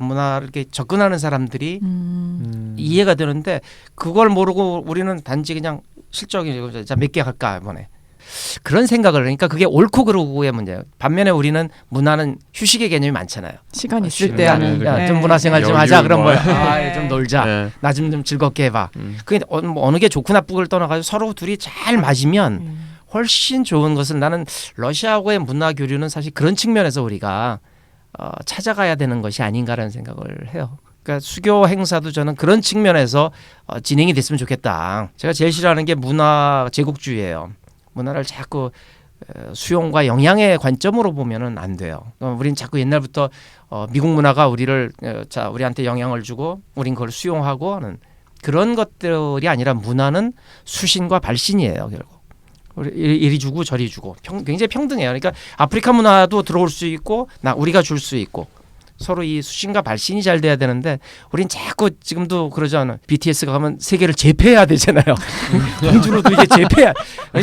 문화를 이렇게 접근하는 사람들이 이해가 되는데 그걸 모르고 우리는 단지 그냥 실적이 몇 개 갈까 이번에 그런 생각을 그러니까 그게 옳고 그르고의 문제예요. 반면에 우리는 문화는 휴식의 개념이 많잖아요. 시간 있을 시간, 때 하는. 네, 좀 문화생활 좀 여유 하자. 그럼 뭐. 좀 놀자. 네. 나 좀 즐겁게 해봐. 그게 어느 게 좋고 나쁘고를 떠나가지고 서로 둘이 잘 맞으면 훨씬 좋은 것은 나는 러시아하고의 문화 교류는 사실 그런 측면에서 우리가 찾아가야 되는 것이 아닌가라는 생각을 해요. 그러니까 수교 행사도 저는 그런 측면에서 진행이 됐으면 좋겠다. 제가 제일 싫어하는 게 문화 제국주의예요. 문화를 자꾸 수용과 영향의 관점으로 보면은 안 돼요. 우린 자꾸 옛날부터 미국 문화가 우리를 우리한테 영향을 주고 우린 그걸 수용하고 하는 그런 것들이 아니라 문화는 수신과 발신이에요. 결국 이리 주고 저리 주고 굉장히 평등해요. 그러니까 아프리카 문화도 들어올 수 있고 우리가 줄 수 있고 서로 이 수신과 발신이 잘 돼야 되는데 우린 자꾸 지금도 그러잖아요. BTS가 가면 세계를 제패해야 되잖아요. 공주로도 이게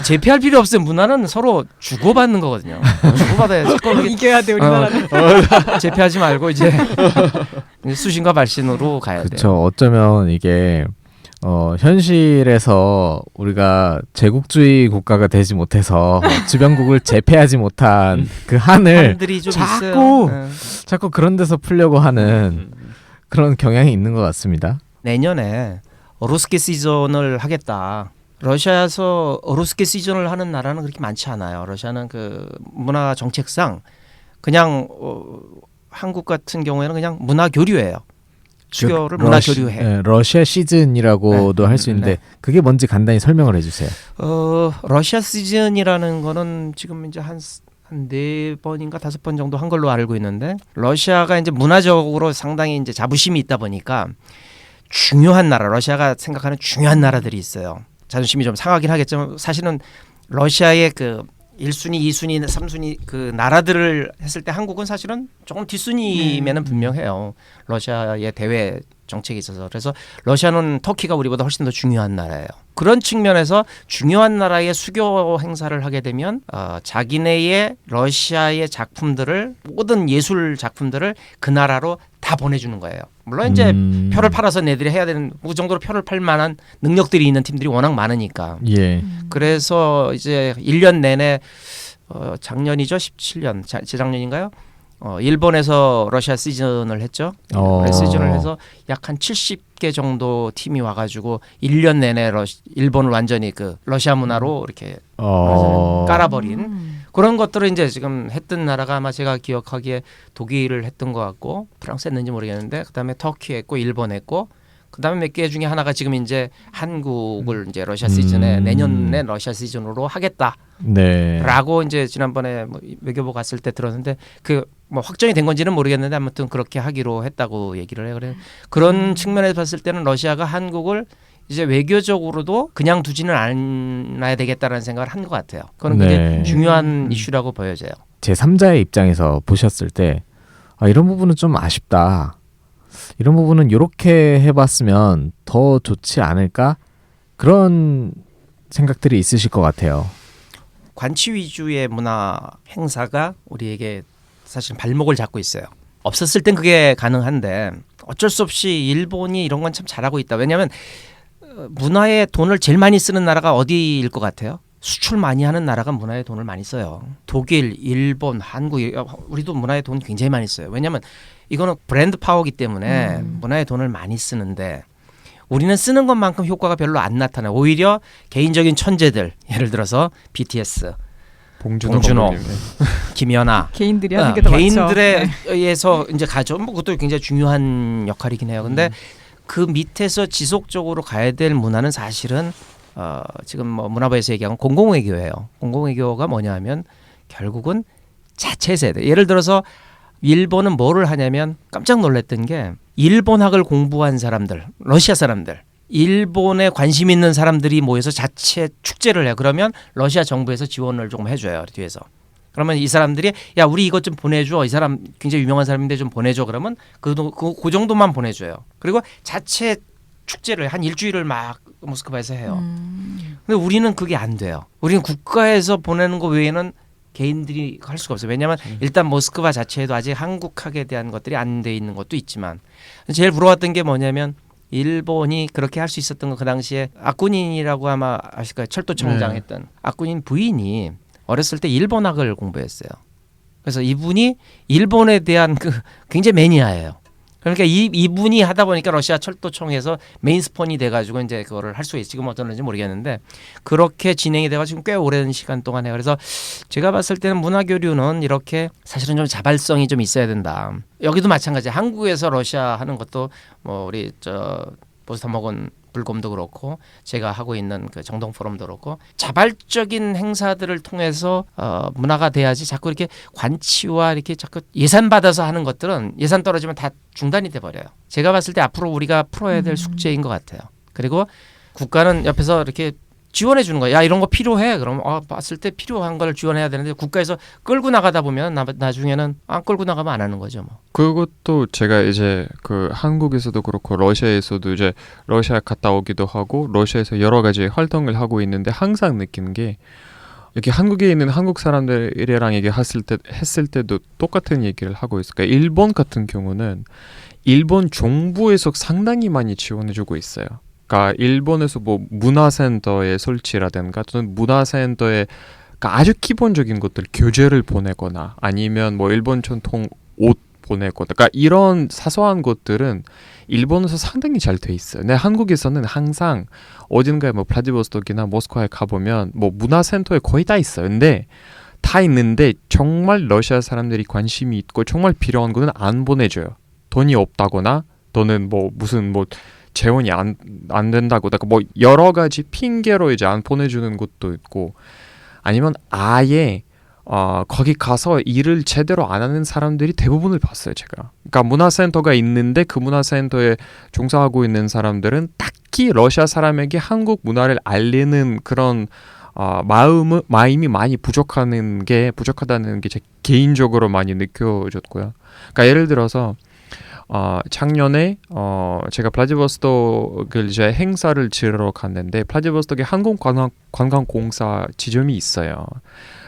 제패할 필요 없어요. 문화는 서로 주고받는 거거든요. 주고받아야지. 이겨야 돼 우리나라는. 제패하지 말고 이제 수신과 발신으로 가야 돼요. 그렇죠. 어쩌면 이게 현실에서 우리가 제국주의 국가가 되지 못해서 주변국을 제패하지 못한 그 한을 한들이 좀 자꾸 있어요. 자꾸 그런 데서 풀려고 하는 그런 경향이 있는 것 같습니다. 내년에 어루스케 시즌을 하겠다. 러시아에서 어루스케 시즌을 하는 나라는 그렇게 많지 않아요. 러시아는 그 문화 정책상 그냥 한국 같은 경우에는 그냥 문화 교류예요. 수교를 문화 교류해. 네, 러시아 시즌이라고도 할 수 있는데 그게 뭔지 간단히 설명을 해주세요. 러시아 시즌이라는 거는 지금 이제 한 4번인가 5번 정도 한 걸로 알고 있는데 러시아가 이제 문화적으로 상당히 이제 자부심이 있다 보니까 중요한 나라, 러시아가 생각하는 중요한 나라들이 있어요. 자존심이 좀 상하긴 하겠지만 사실은 러시아의 그 1순위, 2순위, 3순위 그 나라들을 했을 때 한국은 사실은 조금 뒷순위면은 분명해요. 러시아의 대외 정책이 있어서. 그래서 러시아는 터키가 우리보다 훨씬 더 중요한 나라예요. 그런 측면에서 중요한 나라의 수교 행사를 하게 되면 자기네의 러시아의 작품들을 모든 예술 작품들을 그 나라로 다 보내주는 거예요. 물론 이제 표를 팔아서 내들이 해야 되는 그 정도로 표를 팔 만한 능력들이 있는 팀들이 워낙 많으니까. 예. 그래서 이제 1년 내내 작년이죠. 17년 재작년인가요? 일본에서 러시아 시즌을 했죠. 시즌을 해서 약 한 70개 정도 팀이 와가지고 1년 내내 일본을 완전히 그 러시아 문화로 이렇게 깔아버린 그런 것들을 이제 지금 했던 나라가 아마 제가 기억하기에 독일을 했던 것 같고 프랑스 했는지 모르겠는데 그다음에 터키 했고 일본 했고 그다음에 몇 개 중에 하나가 지금 이제 한국을 이제 러시아 시즌에 내년에 러시아 시즌으로 하겠다. 네. 라고 이제 지난번에 뭐 외교부 갔을 때 들었는데 그 뭐 확정이 된 건지는 모르겠는데 아무튼 그렇게 하기로 했다고 얘기를 해요. 그래 그런 측면에서 봤을 때는 러시아가 한국을 이제 외교적으로도 그냥 두지는 않아야 되겠다라는 생각을 한 것 같아요. 그건 굉장히 중요한 이슈라고 보여져요. 제3자의 입장에서 보셨을 때 이런 부분은 좀 아쉽다. 이런 부분은 이렇게 해봤으면 더 좋지 않을까? 그런 생각들이 있으실 것 같아요. 관치 위주의 문화 행사가 우리에게 사실 발목을 잡고 있어요. 없었을 땐 그게 가능한데 어쩔 수 없이 일본이 이런 건 참 잘하고 있다. 왜냐하면 문화에 돈을 제일 많이 쓰는 나라가 어디일 것 같아요? 수출 많이 하는 나라가 문화에 돈을 많이 써요. 독일, 일본, 한국, 우리도 문화에 돈 굉장히 많이 써요. 왜냐하면 이거는 브랜드 파워이기 때문에 문화에 돈을 많이 쓰는데 우리는 쓰는 것만큼 효과가 별로 안 나타나요. 오히려 개인적인 천재들, 예를 들어서 BTS, 봉준호, 감독님. 김연아, 개인들이 하는 게 더 많죠. 개인들에 네. 의해서 이제 가죠. 뭐 그것도 굉장히 중요한 역할이긴 해요. 근데 그 밑에서 지속적으로 가야 될 문화는 사실은 지금 뭐 문화부에서 얘기하는 공공외교예요. 공공외교가 뭐냐하면 결국은 자체 세대. 예를 들어서 일본은 뭐를 하냐면 깜짝 놀랐던 게 일본학을 공부한 사람들, 러시아 사람들, 일본에 관심 있는 사람들이 모여서 자체 축제를 해요. 그러면 러시아 정부에서 지원을 조금 해줘요. 뒤에서. 그러면 이 사람들이 야 우리 이것 좀 보내줘. 이 사람 굉장히 유명한 사람인데 좀 보내줘. 그러면 그 정도만 보내줘요. 그리고 자체 축제를 한 일주일을 막 모스크바에서 해요. 근데 우리는 그게 안 돼요. 우리는 국가에서 보내는 거 외에는 개인들이 할 수가 없어요. 왜냐하면 일단 모스크바 자체에도 아직 한국학에 대한 것들이 안 돼 있는 것도 있지만 제일 부러웠던 게 뭐냐면 일본이 그렇게 할 수 있었던 건 그 당시에 아쿠닌이라고 아마 아실 거예요. 철도청장 했던 아쿠닌 부인이 어렸을 때 일본학을 공부했어요. 그래서 이분이 일본에 대한 그 굉장히 매니아예요. 그러니까 이분이 하다 보니까 러시아 철도청에서 메인 스폰이 돼가지고 이제 그거를 할 수 있어요. 지금 어떤지 모르겠는데 그렇게 진행이 돼가지고 지금 꽤 오랜 시간 동안 해요. 그래서 제가 봤을 때는 문화교류는 이렇게 사실은 좀 자발성이 좀 있어야 된다. 여기도 마찬가지. 한국에서 러시아 하는 것도 뭐 우리 보스터먹은 불곰도 그렇고 제가 하고 있는 그 정동 포럼도 그렇고 자발적인 행사들을 통해서 문화가 돼야지 자꾸 이렇게 관치와 이렇게 자꾸 예산 받아서 하는 것들은 예산 떨어지면 다 중단이 돼 버려요. 제가 봤을 때 앞으로 우리가 풀어야 될 숙제인 것 같아요. 그리고 국가는 옆에서 이렇게 지원해 주는 거야. 야 이런 거 필요해. 그러면 봤을 때 필요한 걸 지원해야 되는데 국가에서 끌고 나가다 보면 나중에는 안 끌고 나가면 안 하는 거죠. 뭐. 그것도 제가 이제 그 한국에서도 그렇고 러시아에서도 이제 러시아 갔다 오기도 하고 러시아에서 여러 가지 활동을 하고 있는데 항상 느끼는 게 이렇게 한국에 있는 한국 사람들이랑 했을 때도 똑같은 얘기를 하고 있어요. 그러니까 일본 같은 경우는 일본 정부에서 상당히 많이 지원해주고 있어요. 그러니까 일본에서 뭐 문화센터의 설치라든가 또는 문화센터의 그러니까 아주 기본적인 것들 교재를 보내거나 아니면 뭐 일본 전통 옷 보내거나 그러니까 이런 사소한 것들은 일본에서 상당히 잘 돼 있어요. 근데 한국에서는 항상 어딘가에 뭐 블라디보스토크나 모스크바에 가보면 뭐 문화센터에 거의 다 있어요. 근데 다 있는데 정말 러시아 사람들이 관심이 있고 정말 필요한 거는 안 보내줘요. 돈이 없다거나 또는 뭐 무슨 뭐 재원이 안 된다고 그러니까 뭐 여러 가지 핑계로 이제 안 보내주는 것도 있고 아니면 아예 거기 가서 일을 제대로 안 하는 사람들이 대부분을 봤어요 제가. 그러니까 문화센터가 있는데 그 문화센터에 종사하고 있는 사람들은 딱히 러시아 사람에게 한국 문화를 알리는 그런 마음이 많이 부족하다는 게 제 개인적으로 많이 느껴졌고요. 그러니까 예를 들어서 작년에 제가 블라디보스토크를 이제 행사를 치르러 갔는데 블라디보스토크에 한국관광공사 지점이 있어요.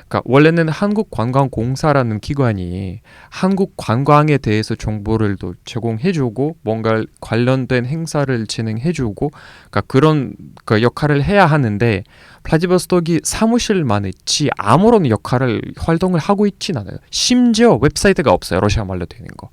그러니까 원래는 한국관광공사라는 기관이 한국 관광에 대해서 정보를 또 제공해주고 뭔가 관련된 행사를 진행해주고 그러니까 그런 그 역할을 해야 하는데 블라디보스토크이 사무실만 있지 아무런 활동을 하고 있진 않아요. 심지어 웹사이트가 없어요. 러시아 말로 되는 거.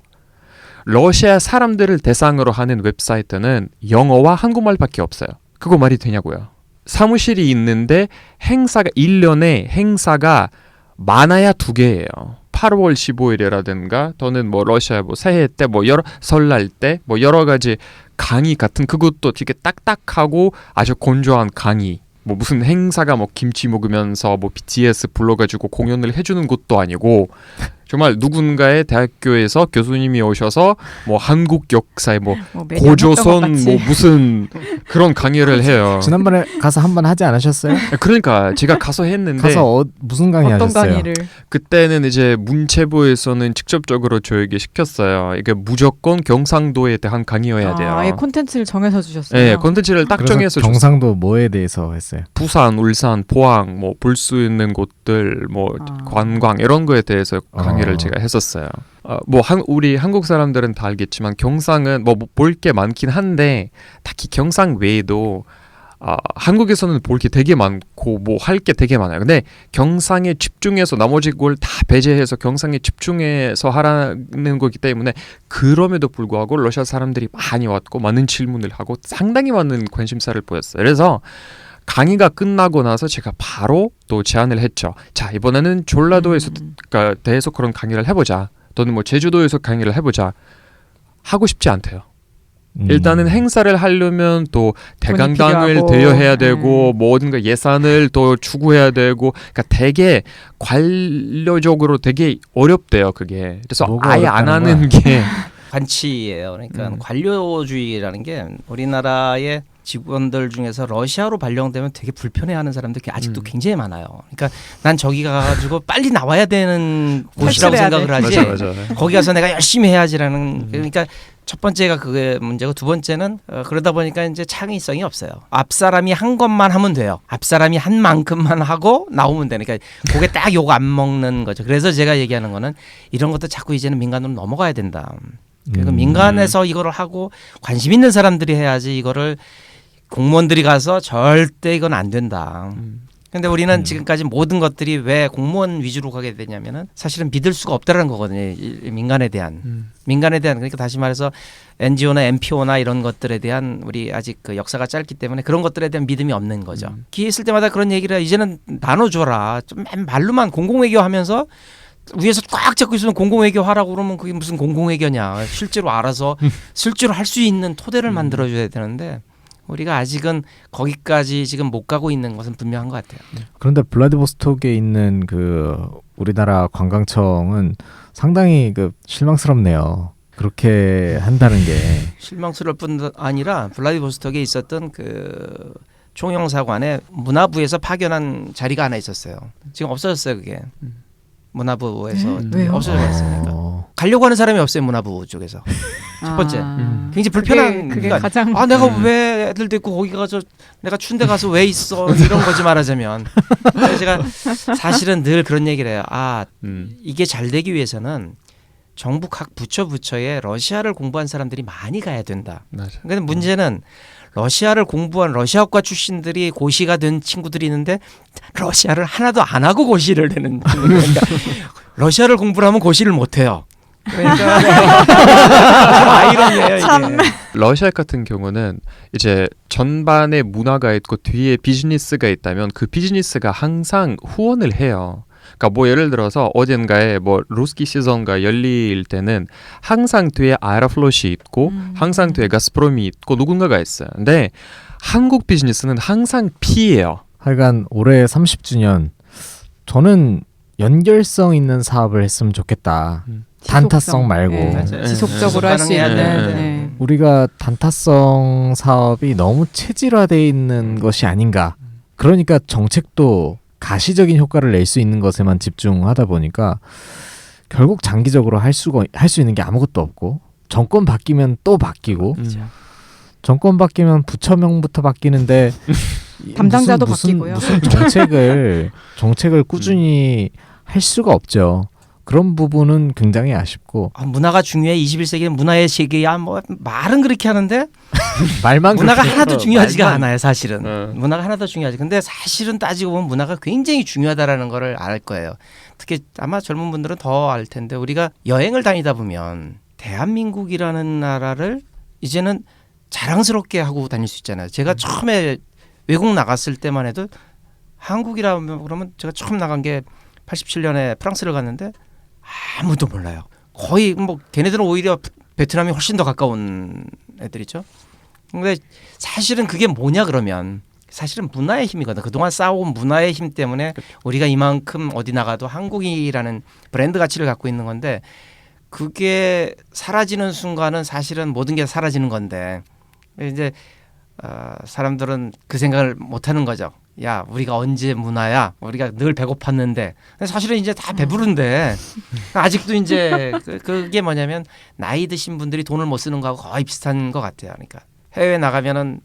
러시아 사람들을 대상으로 하는 웹사이트는 영어와 한국말밖에 없어요. 그거 말이 되냐고요. 사무실이 있는데 1년에 행사가 많아야 2개예요. 8월 15일이라든가 또는 뭐 러시아 뭐 새해 때 뭐 설날 때 뭐 여러 가지 강의 같은 그것도 되게 딱딱하고 아주 건조한 강의. 뭐 무슨 행사가 뭐 김치 먹으면서 뭐 BTS 불러가지고 공연을 해주는 것도 아니고 정말 누군가의 대학교에서 교수님이 오셔서 뭐 한국 역사에 뭐 고조선 뭐 무슨 그런 강의를 해요. 지난번에 가서 한번 하지 않으셨어요? 그러니까 제가 가서 했는데 가서 무슨 강의 어떤 하셨어요? 강의를? 그때는 이제 문체부에서는 직접적으로 저에게 시켰어요. 이게 무조건 경상도에 대한 강의여야 돼요. 아예 콘텐츠를 정해서 주셨어요. 네, 콘텐츠를 딱 정해서 경상도 뭐에 대해서 했어요? 부산, 울산, 포항 뭐 볼 수 있는 곳들 기업들 뭐 아. 관광 이런 거에 대해서 강의를 어. 제가 했었어요. 뭐 우리 한국 사람들은 다 알겠지만 경상은 뭐 볼 게 많긴 한데 딱히 경상 외에도 한국에서는 볼 게 되게 많고 뭐 할 게 되게 많아요. 근데 경상에 집중해서 나머지 걸 다 배제해서 경상에 집중해서 하라는 거기 때문에 그럼에도 불구하고 러시아 사람들이 많이 왔고 많은 질문을 하고 상당히 많은 관심사를 보였어요. 그래서 강의가 끝나고 나서 제가 바로 또 제안을 했죠. 자, 이번에는 전라도에서 대해서 그런 강의를 해보자. 또는 뭐 제주도에서 강의를 해보자. 하고 싶지 않대요. 일단은 행사를 하려면 또 대강당을 필요하고. 대여해야 되고 뭐든가 예산을 또 추구해야 되고 그러니까 되게 관료적으로 되게 어렵대요 그게. 그래서 뭐가 아예 안 어렵다는 하는 게 관치예요. 그러니까 관료주의라는 게 우리나라의 직원들 중에서 러시아로 발령되면 되게 불편해하는 사람들이 아직도 굉장히 많아요. 그러니까 난 저기 가가지고 빨리 나와야 되는 곳이라고 탈출해야 생각을 돼. 하지. 맞아. 거기 가서 내가 열심히 해야지라는. 그러니까 첫 번째가 그게 문제고 두 번째는 그러다 보니까 이제 창의성이 없어요. 앞 사람이 한 것만 하면 돼요. 앞 사람이 한 만큼만 하고 나오면 되니까 그게 딱 욕 안 먹는 거죠. 그래서 제가 얘기하는 거는 이런 것도 자꾸 이제는 민간으로 넘어가야 된다. 그리고 민간에서 이거를 하고 관심 있는 사람들이 해야지 이거를 공무원들이 가서 절대 이건 안 된다. 근데 우리는 지금까지 모든 것들이 왜 공무원 위주로 가게 되냐면은 사실은 믿을 수가 없다라는 거거든요. 이 민간에 대한. 민간에 대한 그러니까 다시 말해서 NGO나 NPO나 이런 것들에 대한 우리 아직 그 역사가 짧기 때문에 그런 것들에 대한 믿음이 없는 거죠. 기회 있을 때마다 그런 얘기를 해요. 이제는 나눠줘라. 좀 말로만 공공외교 하면서 위에서 꽉 잡고 있으면 공공외교 하라고 그러면 그게 무슨 공공외교냐. 실제로 알아서 실제로 할 수 있는 토대를 만들어줘야 되는데 우리가 아직은 거기까지 지금 못 가고 있는 것은 분명한 것 같아요. 그런데 블라디보스톡에 있는 그 우리나라 관광청은 상당히 그 실망스럽네요. 그렇게 한다는 게. 실망스러울 뿐 아니라 블라디보스톡에 있었던 그 총영사관에 문화부에서 파견한 자리가 하나 있었어요. 지금 없어졌어요 그게. 문화부에서 왜요? 없어졌습니다. 가려고 하는 사람이 없어요 문화부 쪽에서. 첫 번째. 굉장히 불편한. 그게 그러니까 가장 내가 왜 애들도 있고 거기 가서 내가 춘대 가서 왜 있어 이런 거지 말하자면. 그래서 제가 사실은 늘 그런 얘기를 해요. 이게 잘 되기 위해서는 정부 각 부처에 러시아를 공부한 사람들이 많이 가야 된다. 맞아. 근데 문제는 러시아를 공부한 러시아과 출신들이 고시가 된 친구들이 있는데 러시아를 하나도 안 하고 고시를 되는 그러니까 러시아를 공부를 하면 고시를 못 해요. 그러니까 참 아이러니해요 이게. 러시아 같은 경우는 이제 전반에 문화가 있고 뒤에 비즈니스가 있다면 그 비즈니스가 항상 후원을 해요. 그러니까 뭐 예를 들어서 어딘가에 뭐 루스키 시즌가 열릴 때는 항상 뒤에 아에로플롯이 있고 항상 뒤에 가스프롬이 있고 누군가가 있어요. 근데 한국 비즈니스는 항상 피해요. 하여간 올해 30주년 저는 연결성 있는 사업을 했으면 좋겠다. 단타성 말고. 네, 맞아요. 지속적으로 할 수 가능해야 있는. 돼. 네. 우리가 단타성 사업이 너무 체질화되어 있는 것이 아닌가. 그러니까 정책도 가시적인 효과를 낼 수 있는 것에만 집중하다 보니까 결국 장기적으로 할 수 있는 게 아무것도 없고 정권 바뀌면 또 바뀌고 정권 바뀌면 부처명부터 바뀌는데 담당자도 무슨 바뀌고요. 무슨 정책을 꾸준히 할 수가 없죠. 그런 부분은 굉장히 아쉽고 문화가 중요해 21세기는 문화의 세계야 뭐 말은 그렇게 하는데 말만 문화가 그렇게 하나도 중요하지가 말만. 않아요 사실은. 네. 문화가 하나도 중요하지. 근데 사실은 따지고 보면 문화가 굉장히 중요하다라는 거를 알 거예요. 특히 아마 젊은 분들은 더 알 텐데 우리가 여행을 다니다 보면 대한민국이라는 나라를 이제는 자랑스럽게 하고 다닐 수 있잖아요. 제가 처음에 외국 나갔을 때만 해도 한국이라면 그러면 제가 처음 나간 게 87년에 프랑스를 갔는데 아무도 몰라요. 거의 뭐 걔네들은 오히려 베트남이 훨씬 더 가까운 애들이죠. 근데 사실은 그게 뭐냐 그러면 사실은 문화의 힘이거든. 그동안 쌓아온 문화의 힘 때문에 우리가 이만큼 어디 나가도 한국이라는 브랜드 가치를 갖고 있는 건데 그게 사라지는 순간은 사실은 모든 게 사라지는 건데 이제 사람들은 그 생각을 못 하는 거죠. 야, 우리가 언제 문화야? 우리가 늘 배고팠는데. 사실은 이제 다 배부른데 아직도 이제 그게 뭐냐면 나이 드신 분들이 돈을 못 쓰는 거하고 거의 비슷한 것 같아요. 그러니까 해외 나가면은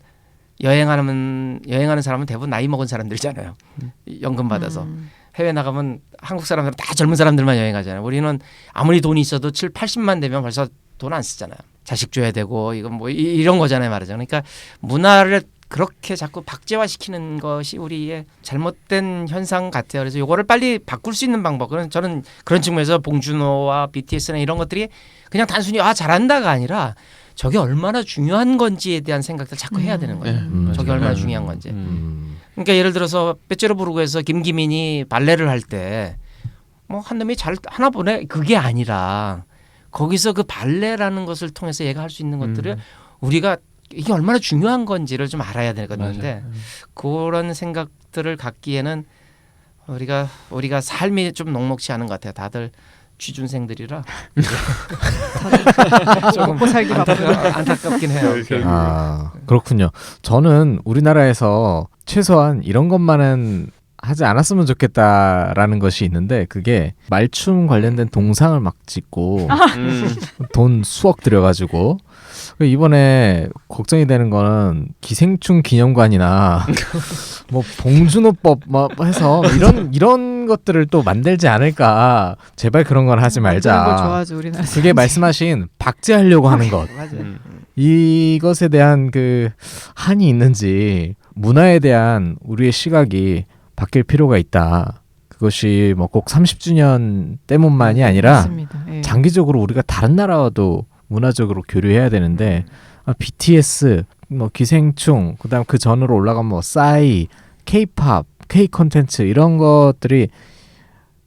여행하는 사람은 대부분 나이 먹은 사람들이잖아요. 연금 받아서. 해외 나가면 한국 사람들은 다 젊은 사람들만 여행하잖아요. 우리는 아무리 돈이 있어도 7, 80만 되면 벌써 돈 안 쓰잖아요. 자식 줘야 되고 이건 뭐 이런 거잖아요, 말하자면. 그러니까 문화를 그렇게 자꾸 박제화시키는 것이 우리의 잘못된 현상 같아요. 그래서 이거를 빨리 바꿀 수 있는 방법은 저는 그런 측면에서 봉준호와 BTS나 이런 것들이 그냥 단순히 잘한다가 아니라 저게 얼마나 중요한 건지에 대한 생각을 자꾸 해야 되는 거예요. 저게 맞아요. 얼마나 중요한 건지. 음. 그러니까 예를 들어서 빼째로부르크에서 김기민이 발레를 할 때 뭐 한 놈이 잘 하나 보네 그게 아니라 거기서 그 발레라는 것을 통해서 얘가 할 수 있는 것들을 우리가 이게 얼마나 중요한 건지를 좀 알아야 되거든요. 그런 생각들을 갖기에는 우리가 삶이 좀 녹록치 않은 것 같아요. 다들 취준생들이라 조금 먹고 살기 바쁘네. 안타깝긴 해요. 아, 그렇군요. 저는 우리나라에서 최소한 이런 것만은 하지 않았으면 좋겠다라는 것이 있는데 그게 말춤 관련된 동상을 막 짓고 돈 수억 들여가지고 이번에 걱정이 되는 거는 기생충 기념관이나 뭐 봉준호법 뭐 해서 이런 것들을 또 만들지 않을까. 제발 그런 건 하지 그런 거 말자. 좋아하죠 우리나라. 그게 말씀하신 박제하려고 하는 것. 맞아요. 이것에 대한 그 한이 있는지 문화에 대한 우리의 시각이 바뀔 필요가 있다. 그것이 뭐 꼭 30주년 때문만이 아니라 맞습니다. 예. 장기적으로 우리가 다른 나라와도 문화적으로 교류해야 되는데 BTS, 뭐 기생충, 그다음 그 전으로 올라가면 뭐 싸이, K-팝, K 콘텐츠 이런 것들이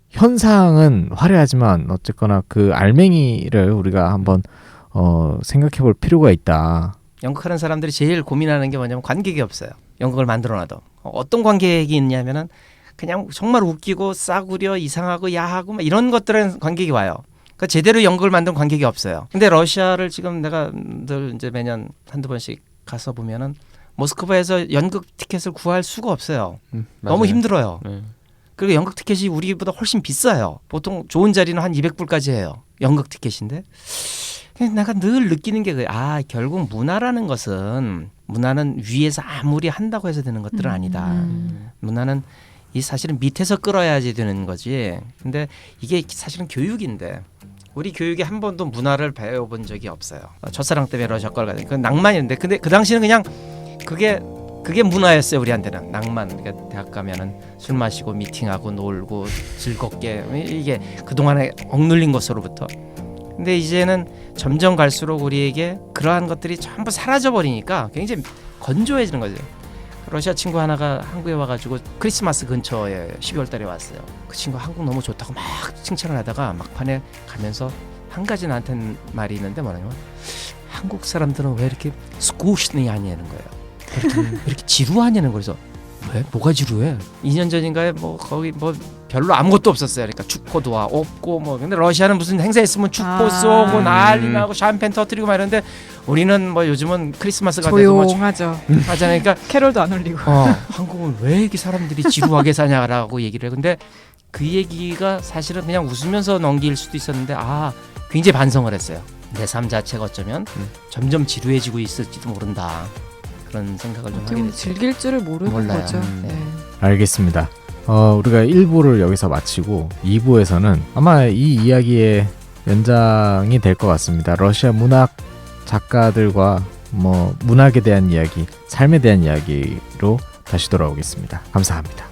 현상은 화려하지만 어쨌거나 그 알맹이를 우리가 한번 생각해볼 필요가 있다. 연극하는 사람들이 제일 고민하는 게 뭐냐면 관객이 없어요. 연극을 만들어놔도 어떤 관객이 있냐면은 그냥 정말 웃기고 싸구려 이상하고 야하고 막 이런 것들은 관객이 와요. 그러니까 제대로 연극을 만든 관객이 없어요. 근데 러시아를 지금 내가 늘 이제 매년 한두 번씩 가서 보면은 모스크바에서 연극 티켓을 구할 수가 없어요. 너무 힘들어요. 네. 그리고 연극 티켓이 우리보다 훨씬 비싸요. 보통 좋은 자리는 한 200불까지 해요. 연극 티켓인데. 내가 늘 느끼는 게 결국 문화라는 것은 문화는 위에서 아무리 한다고 해서 되는 것들은 아니다. 문화는 이 사실은 밑에서 끌어야지 되는 거지. 근데 이게 사실은 교육인데 우리 교육에 한 번도 문화를 배워본 적이 없어요. 첫사랑 때문에 러시아 걸 가니까 그 낭만이었는데 근데 그 당시는 그냥 그게 문화였어요. 우리한테는 낭만. 그러니까 대학 가면은 술 마시고 미팅하고 놀고 즐겁게 이게 그동안에 억눌린 것으로부터. 근데 이제는 점점 갈수록 우리에게 그러한 것들이 전부 사라져 버리니까 굉장히 건조해지는 거죠. 러시아 친구 하나가 한국에 와가지고 크리스마스 근처에 12월 달에 왔어요. 그 친구 한국 너무 좋다고 막 칭찬을 하다가 막판에 가면서 한 가지 나한테는 말이 있는데 뭐냐면 한국 사람들은 왜 이렇게 스쿠시니 하냐는 거예요. 왜 이렇게 지루하냐는 거예요. 그래서 왜? 뭐가 지루해? 2년 전인가에 뭐 거기 뭐 별로 아무것도 없었어요. 그러니까 축포도 없고 뭐 근데 러시아는 무슨 행사 있으면 축포 쏘고 난리 나고 샴페인 터뜨리고 막 이러는데 우리는 뭐 요즘은 크리스마스가 되고 뭐 조용하죠. 하잖아요. 그러니까 캐롤도 안 울리고. 한국은 왜 이렇게 사람들이 지루하게 사냐라고 얘기를 해요. 근데 그 얘기가 사실은 그냥 웃으면서 넘길 수도 있었는데 굉장히 반성을 했어요. 내 삶 자체가 어쩌면 점점 지루해지고 있을지도 모른다. 그런 생각을 좀 하게 좀 됐어요. 즐길 줄을 모르는 몰라요. 거죠. 네. 알겠습니다. 우리가 1부를 여기서 마치고 2부에서는 아마 이 이야기의 연장이 될 것 같습니다. 러시아 문학 작가들과 뭐 문학에 대한 이야기, 삶에 대한 이야기로 다시 돌아오겠습니다. 감사합니다.